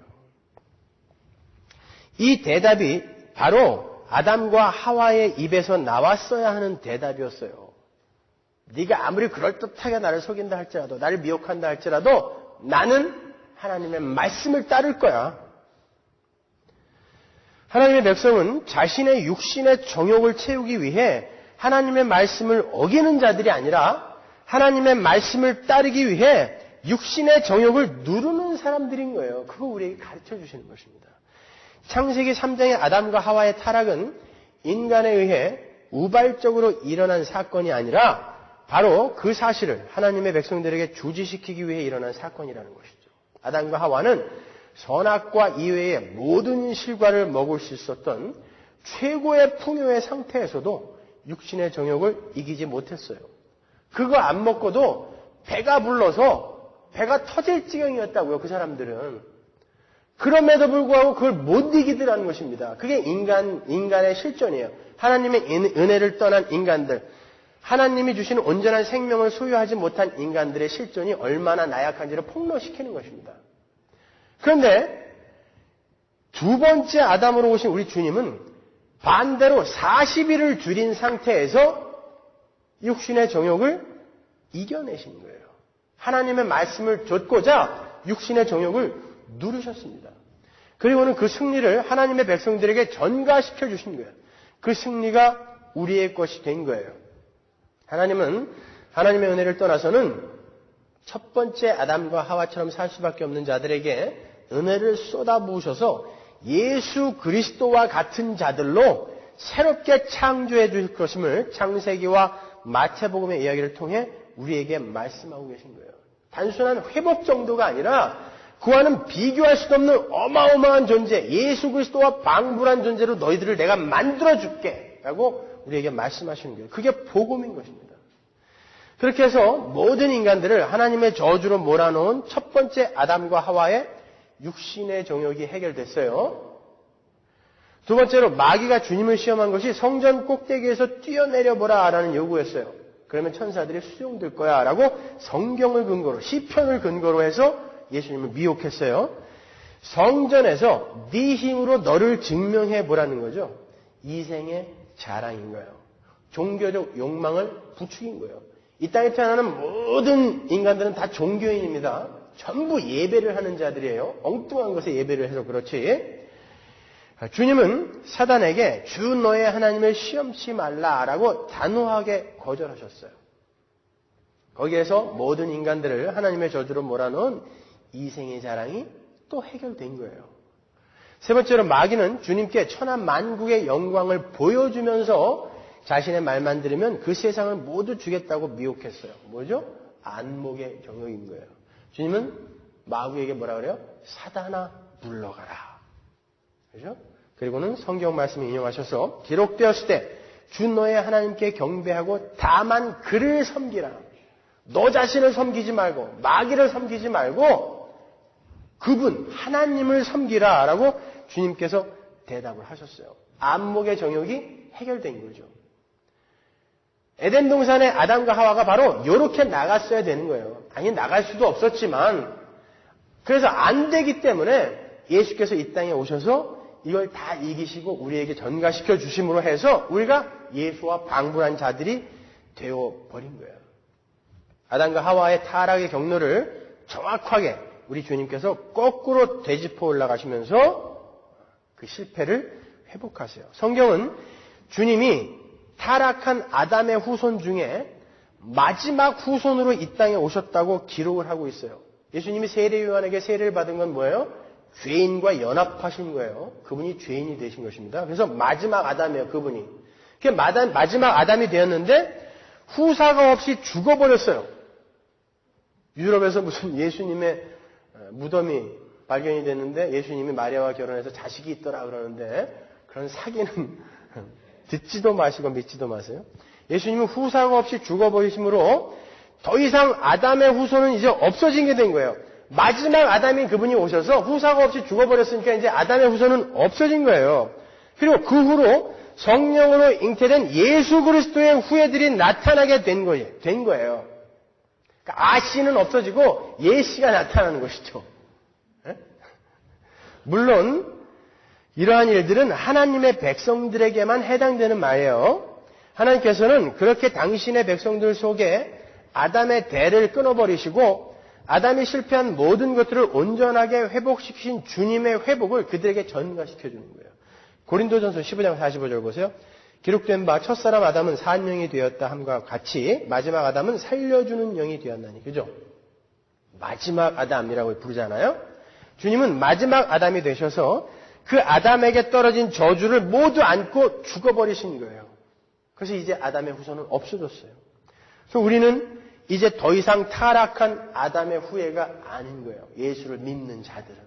이 대답이 바로 아담과 하와의 입에서 나왔어야 하는 대답이었어요. 네가 아무리 그럴듯하게 나를 속인다 할지라도, 나를 미혹한다 할지라도 나는 하나님의 말씀을 따를 거야. 하나님의 백성은 자신의 육신의 정욕을 채우기 위해 하나님의 말씀을 어기는 자들이 아니라 하나님의 말씀을 따르기 위해 육신의 정욕을 누르는 사람들인 거예요. 그거 우리에게 가르쳐 주시는 것입니다. 창세기 3장의 아담과 하와의 타락은 인간에 의해 우발적으로 일어난 사건이 아니라 바로 그 사실을 하나님의 백성들에게 주지시키기 위해 일어난 사건이라는 것이죠. 아담과 하와는 선악과 이외의 모든 실과를 먹을 수 있었던 최고의 풍요의 상태에서도 육신의 정욕을 이기지 못했어요. 그거 안 먹고도 배가 불러서 배가 터질 지경이었다고요. 그 사람들은. 그럼에도 불구하고 그걸 못 이기더라는 것입니다. 그게 인간의 실존이에요. 하나님의 은혜를 떠난 인간들, 하나님이 주시는 온전한 생명을 소유하지 못한 인간들의 실존이 얼마나 나약한지를 폭로시키는 것입니다. 그런데 두 번째 아담으로 오신 우리 주님은 반대로 40일을 줄인 상태에서 육신의 정욕을 이겨내신 거예요. 하나님의 말씀을 좇고자 육신의 정욕을 누르셨습니다. 그리고는 그 승리를 하나님의 백성들에게 전가시켜 주신 거예요. 그 승리가 우리의 것이 된 거예요. 하나님은 하나님의 은혜를 떠나서는 첫 번째 아담과 하와처럼 살 수밖에 없는 자들에게 은혜를 쏟아부으셔서 예수 그리스도와 같은 자들로 새롭게 창조해 주실 것임을 창세기와 마태복음의 이야기를 통해 우리에게 말씀하고 계신 거예요. 단순한 회복 정도가 아니라 그와는 비교할 수 없는 어마어마한 존재, 예수 그리스도와 방불한 존재로 너희들을 내가 만들어줄게 라고 우리에게 말씀하시는 거예요. 그게 복음인 것입니다. 그렇게 해서 모든 인간들을 하나님의 저주로 몰아놓은 첫 번째 아담과 하와의 육신의 정욕이 해결됐어요. 두 번째로 마귀가 주님을 시험한 것이 성전 꼭대기에서 뛰어내려보라 라는 요구였어요. 그러면 천사들이 수용될 거야 라고 성경을 근거로, 시편을 근거로 해서 예수님을 미혹했어요. 성전에서 네 힘으로 너를 증명해보라는 거죠. 이생의 자랑인 거예요. 종교적 욕망을 부추긴 거예요. 이 땅에 태어나는 모든 인간들은 다 종교인입니다. 전부 예배를 하는 자들이에요. 엉뚱한 것에 예배를 해서 그렇지. 주님은 사단에게 주 너의 하나님을 시험치 말라라고 단호하게 거절하셨어요. 거기에서 모든 인간들을 하나님의 저주로 몰아넣은 이생의 자랑이 또 해결된 거예요. 세 번째로 마귀는 주님께 천하 만국의 영광을 보여주면서 자신의 말만 들으면 그 세상을 모두 주겠다고 미혹했어요. 뭐죠? 안목의 정욕인 거예요. 주님은 마귀에게 뭐라 그래요? 사단아 물러가라. 그죠? 그리고는 성경 말씀을 인용하셔서 기록되었을 때 주 너의 하나님께 경배하고 다만 그를 섬기라. 너 자신을 섬기지 말고 마귀를 섬기지 말고 그분 하나님을 섬기라 라고 주님께서 대답을 하셨어요. 안목의 정욕이 해결된 거죠. 에덴 동산의 아담과 하와가 바로 이렇게 나갔어야 되는 거예요. 아니 나갈 수도 없었지만 그래서 안 되기 때문에 예수께서 이 땅에 오셔서 이걸 다 이기시고 우리에게 전가시켜 주심으로 해서 우리가 예수와 방불한 자들이 되어버린 거예요. 아담과 하와의 타락의 경로를 정확하게 우리 주님께서 거꾸로 되짚어 올라가시면서 그 실패를 회복하세요. 성경은 주님이 타락한 아담의 후손 중에 마지막 후손으로 이 땅에 오셨다고 기록을 하고 있어요. 예수님이 세례 요한에게 세례를 받은 건 뭐예요? 죄인과 연합하신 거예요. 그분이 죄인이 되신 것입니다. 그래서 마지막 아담이에요. 그분이. 마지막 아담이 되었는데 후사가 없이 죽어버렸어요. 유럽에서 무슨 예수님의 무덤이 발견이 됐는데 예수님이 마리아와 결혼해서 자식이 있더라 그러는데 그런 사기는 듣지도 마시고 믿지도 마세요. 예수님은 후사가 없이 죽어버리심으로 더 이상 아담의 후손은 이제 없어진 게 된 거예요. 마지막 아담인 그분이 오셔서 후사가 없이 죽어버렸으니까 이제 아담의 후손은 없어진 거예요. 그리고 그 후로 성령으로 잉태된 예수 그리스도의 후예들이 나타나게 된 거예요. 그러니까 아씨는 없어지고 예씨가 나타나는 것이죠. 물론 이러한 일들은 하나님의 백성들에게만 해당되는 말이에요. 하나님께서는 그렇게 당신의 백성들 속에 아담의 대를 끊어버리시고 아담이 실패한 모든 것들을 온전하게 회복시키신 주님의 회복을 그들에게 전가시켜주는 거예요. 고린도전서 15장 45절 보세요. 기록된 바 첫사람 아담은 산 영이 되었다 함과 같이 마지막 아담은 살려주는 영이 되었나니. 그죠? 마지막 아담이라고 부르잖아요. 주님은 마지막 아담이 되셔서 그 아담에게 떨어진 저주를 모두 안고 죽어버리신 거예요. 그래서 이제 아담의 후손은 없어졌어요. 그래서 우리는 이제 더 이상 타락한 아담의 후예가 아닌 거예요. 예수를 믿는 자들은.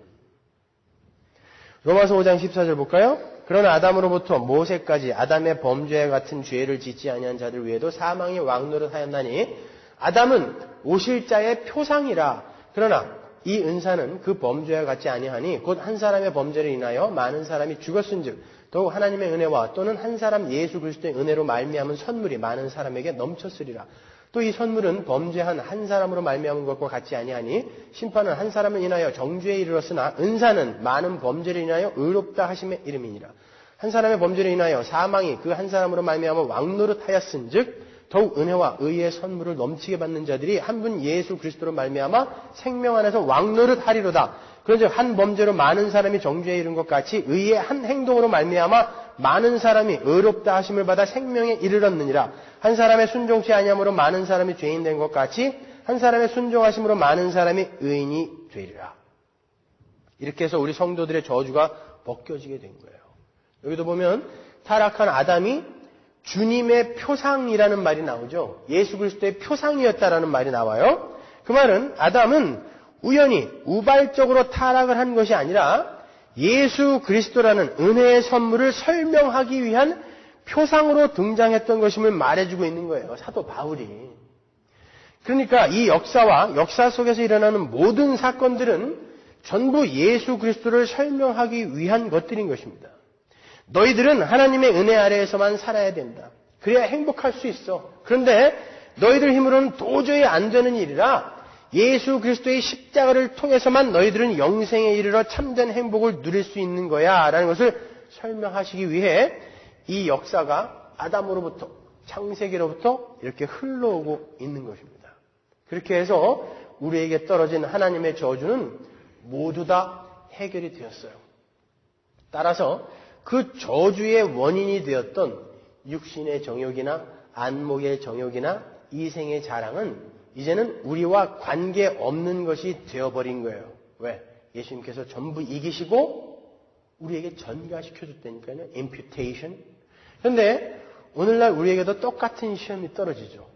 로마서 5장 14절 볼까요? 그러나 아담으로부터 모세까지 아담의 범죄와 같은 죄를 짓지 아니한 자들 외에도 사망이 왕노릇하였나니 아담은 오실 자의 표상이라 그러나 이 은사는 그 범죄와 같지 아니하니 곧 한 사람의 범죄를 인하여 많은 사람이 죽었은즉 더욱 하나님의 은혜와 또는 한 사람 예수 그리스도의 은혜로 말미암은 선물이 많은 사람에게 넘쳤으리라. 또 이 선물은 범죄한 한 사람으로 말미암은 것과 같지 아니하니 심판은 한 사람을 인하여 정죄에 이르렀으나 은사는 많은 범죄를 인하여 의롭다 하심의 이름이니라. 한 사람의 범죄를 인하여 사망이 그 한 사람으로 말미암아 왕노릇하였은즉 더욱 은혜와 의의 선물을 넘치게 받는 자들이 한 분 예수 그리스도로 말미암아 생명 안에서 왕노릇하리로다. 그런즉 한 범죄로 많은 사람이 정죄에 이른 것 같이 의의 한 행동으로 말미암아 많은 사람이 의롭다 하심을 받아 생명에 이르렀느니라. 한 사람의 순종치 아니함으로 많은 사람이 죄인 된 것 같이 한 사람의 순종하심으로 많은 사람이 의인이 되리라. 이렇게 해서 우리 성도들의 저주가 벗겨지게 된 거예요. 여기도 보면 타락한 아담이 주님의 표상이라는 말이 나오죠. 예수 그리스도의 표상이었다라는 말이 나와요. 그 말은 아담은 우연히 우발적으로 타락을 한 것이 아니라 예수 그리스도라는 은혜의 선물을 설명하기 위한 표상으로 등장했던 것임을 말해주고 있는 거예요. 사도 바울이. 그러니까 이 역사와 역사 속에서 일어나는 모든 사건들은 전부 예수 그리스도를 설명하기 위한 것들인 것입니다. 너희들은 하나님의 은혜 아래에서만 살아야 된다. 그래야 행복할 수 있어. 그런데 너희들 힘으로는 도저히 안 되는 일이라 예수 그리스도의 십자가를 통해서만 너희들은 영생에 이르러 참된 행복을 누릴 수 있는 거야 라는 것을 설명하시기 위해 이 역사가 아담으로부터 창세기로부터 이렇게 흘러오고 있는 것입니다. 그렇게 해서 우리에게 떨어진 하나님의 저주는 모두 다 해결이 되었어요. 따라서 그 저주의 원인이 되었던 육신의 정욕이나 안목의 정욕이나 이생의 자랑은 이제는 우리와 관계없는 것이 되어버린 거예요. 왜? 예수님께서 전부 이기시고 우리에게 전가시켜줬다니까요. imputation. 그런데 오늘날 우리에게도 똑같은 시험이 떨어지죠.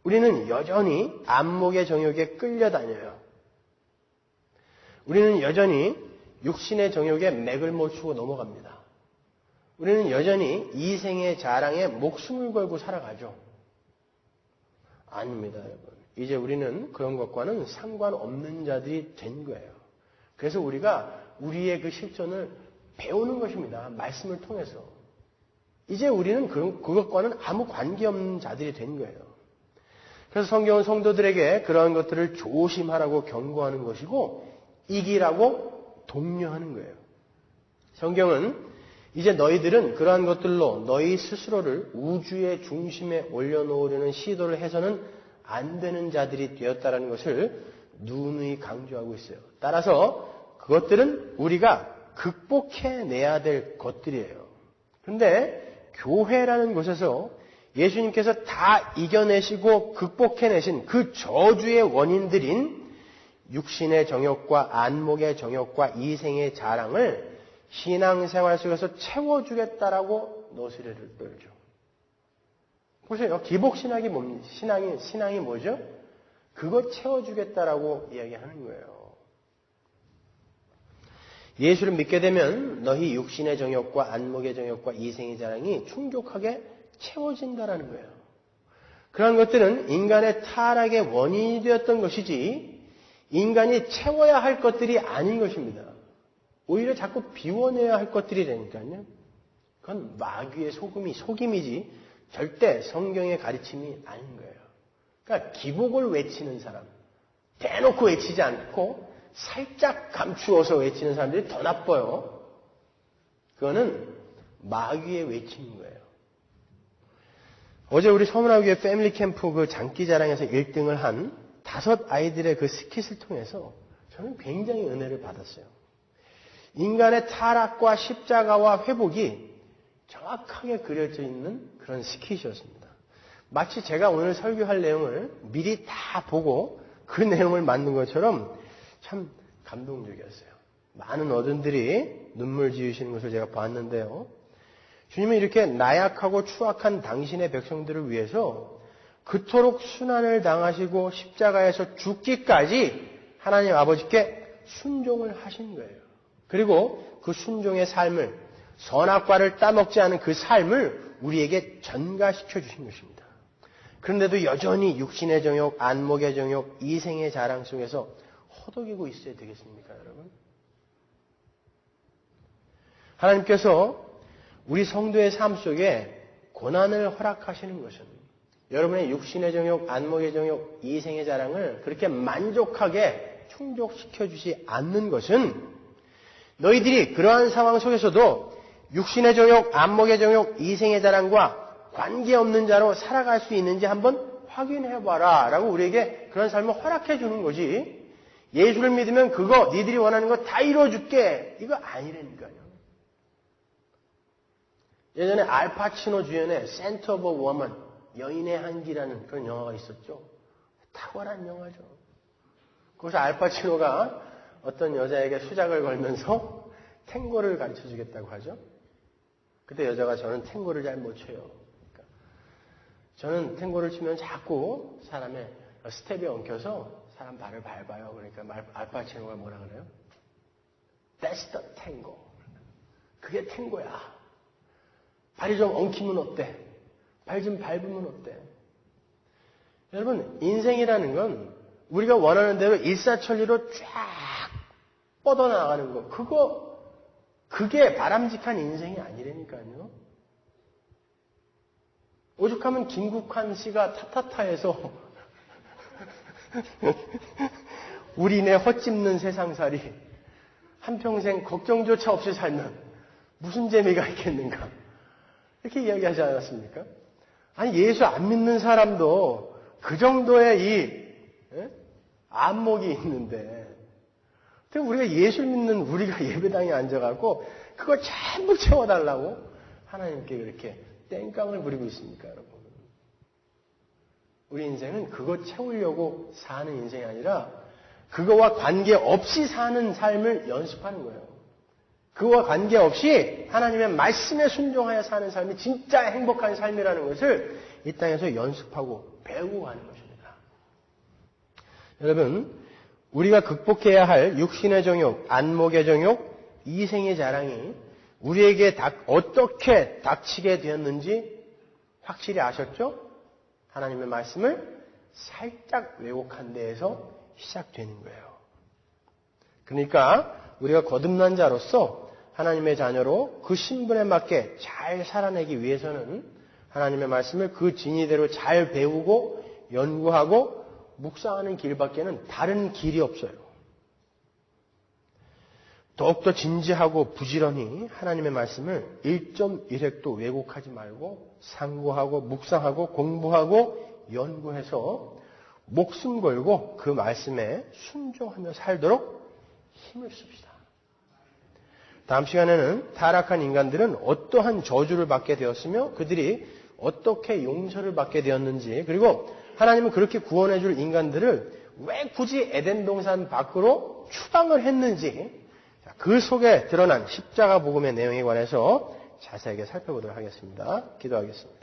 우리는 여전히 안목의 정욕에 끌려다녀요. 우리는 여전히 육신의 정욕에 맥을 못 추고 넘어갑니다. 우리는 여전히 이생의 자랑에 목숨을 걸고 살아가죠. 아닙니다, 여러분. 이제 우리는 그런 것과는 상관없는 자들이 된 거예요. 그래서 우리가 우리의 그 실존을 배우는 것입니다. 말씀을 통해서. 이제 우리는 그것과는 아무 관계없는 자들이 된 거예요. 그래서 성경은 성도들에게 그러한 것들을 조심하라고 경고하는 것이고 이기라고 독려하는 거예요. 성경은 이제 너희들은 그러한 것들로 너희 스스로를 우주의 중심에 올려놓으려는 시도를 해서는 안 되는 자들이 되었다는 것을 누누이 강조하고 있어요. 따라서 그것들은 우리가 극복해내야 될 것들이에요. 그런데 교회라는 곳에서 예수님께서 다 이겨내시고 극복해내신 그 저주의 원인들인 육신의 정욕과 안목의 정욕과 이생의 자랑을 신앙생활 속에서 채워주겠다라고 노스레를 떨죠. 보세요. 기복신학이 뭡니까? 신앙이 뭐죠? 그거 채워주겠다라고 이야기하는 거예요. 예수를 믿게 되면 너희 육신의 정욕과 안목의 정욕과 이생의 자랑이 충족하게 채워진다라는 거예요. 그런 것들은 인간의 타락의 원인이 되었던 것이지 인간이 채워야 할 것들이 아닌 것입니다. 오히려 자꾸 비워내야 할 것들이라니까요. 그건 마귀의 속임이지 절대 성경의 가르침이 아닌 거예요. 그러니까 기복을 외치는 사람, 대놓고 외치지 않고 살짝 감추어서 외치는 사람들이 더 나빠요. 그거는 마귀의 외침인 거예요. 어제 우리 서문화교회 패밀리 캠프 그 장기자랑에서 1등을 한 5 아이들의 그 스킷을 통해서 저는 굉장히 은혜를 받았어요. 인간의 타락과 십자가와 회복이 정확하게 그려져 있는 그런 스킷이었습니다. 마치 제가 오늘 설교할 내용을 미리 다 보고 그 내용을 만든 것처럼 참 감동적이었어요. 많은 어른들이 눈물 지으시는 것을 제가 봤는데요. 주님은 이렇게 나약하고 추악한 당신의 백성들을 위해서 그토록 순환을 당하시고 십자가에서 죽기까지 하나님 아버지께 순종을 하신 거예요. 그리고 그 순종의 삶을, 선악과를 따먹지 않은 그 삶을 우리에게 전가시켜 주신 것입니다. 그런데도 여전히 육신의 정욕, 안목의 정욕, 이생의 자랑 속에서 허덕이고 있어야 되겠습니까, 여러분? 하나님께서 우리 성도의 삶 속에 고난을 허락하시는 것은 여러분의 육신의 정욕, 안목의 정욕, 이생의 자랑을 그렇게 만족하게 충족시켜주지 않는 것은 너희들이 그러한 상황 속에서도 육신의 정욕, 안목의 정욕, 이생의 자랑과 관계없는 자로 살아갈 수 있는지 한번 확인해봐라 라고 우리에게 그런 삶을 허락해 주는 거지. 예수를 믿으면 그거 니들이 원하는 거 다 이루어줄게 이거 아니라니까요. 예전에 알파치노 주연의 센터 오브 워먼 여인의 한기라는 그런 영화가 있었죠. 탁월한 영화죠. 거기서 알파치노가 어떤 여자에게 수작을 걸면서 탱고를 가르쳐 주겠다고 하죠. 그때 여자가 저는 탱고를 잘 못 춰요. 그러니까 저는 탱고를 치면 자꾸 사람의 스텝에 엉켜서 사람 발을 밟아요. 그러니까 알파치노가 뭐라 그래요? That's the tango. 그게 탱고야. 발이 좀 엉키면 어때? 발 좀 밟으면 어때? 여러분, 인생이라는 건 우리가 원하는 대로 일사천리로 쫙 뻗어나가는 거. 그게 바람직한 인생이 아니라니까요. 오죽하면 김국환 씨가 타타타에서 우리네 헛짚는 세상살이 한평생 걱정조차 없이 살면 무슨 재미가 있겠는가. 이렇게 이야기하지 않았습니까? 아니, 예수 안 믿는 사람도 그 정도의 안목이 있는데, 우리가 예수 믿는 우리가 예배당에 앉아가고 그걸 전부 채워달라고 하나님께 그렇게 땡깡을 부리고 있습니까, 여러분? 우리 인생은 그거 채우려고 사는 인생이 아니라 그거와 관계없이 사는 삶을 연습하는 거예요. 그와 관계없이 하나님의 말씀에 순종하여 사는 삶이 진짜 행복한 삶이라는 것을 이 땅에서 연습하고 배우고 가는 것입니다. 여러분, 우리가 극복해야 할 육신의 정욕, 안목의 정욕, 이생의 자랑이 우리에게 어떻게 닥치게 되었는지 확실히 아셨죠? 하나님의 말씀을 살짝 왜곡한 데에서 시작되는 거예요. 그러니까 우리가 거듭난 자로서 하나님의 자녀로 그 신분에 맞게 잘 살아내기 위해서는 하나님의 말씀을 그 진리대로 잘 배우고 연구하고 묵상하는 길밖에는 다른 길이 없어요. 더욱더 진지하고 부지런히 하나님의 말씀을 1.1획도 왜곡하지 말고 상고하고 묵상하고 공부하고 연구해서 목숨 걸고 그 말씀에 순종하며 살도록 힘을 씁시다. 다음 시간에는 타락한 인간들은 어떠한 저주를 받게 되었으며 그들이 어떻게 용서를 받게 되었는지, 그리고 하나님은 그렇게 구원해 줄 인간들을 왜 굳이 에덴 동산 밖으로 추방을 했는지, 그 속에 드러난 십자가 복음의 내용에 관해서 자세하게 살펴보도록 하겠습니다. 기도하겠습니다.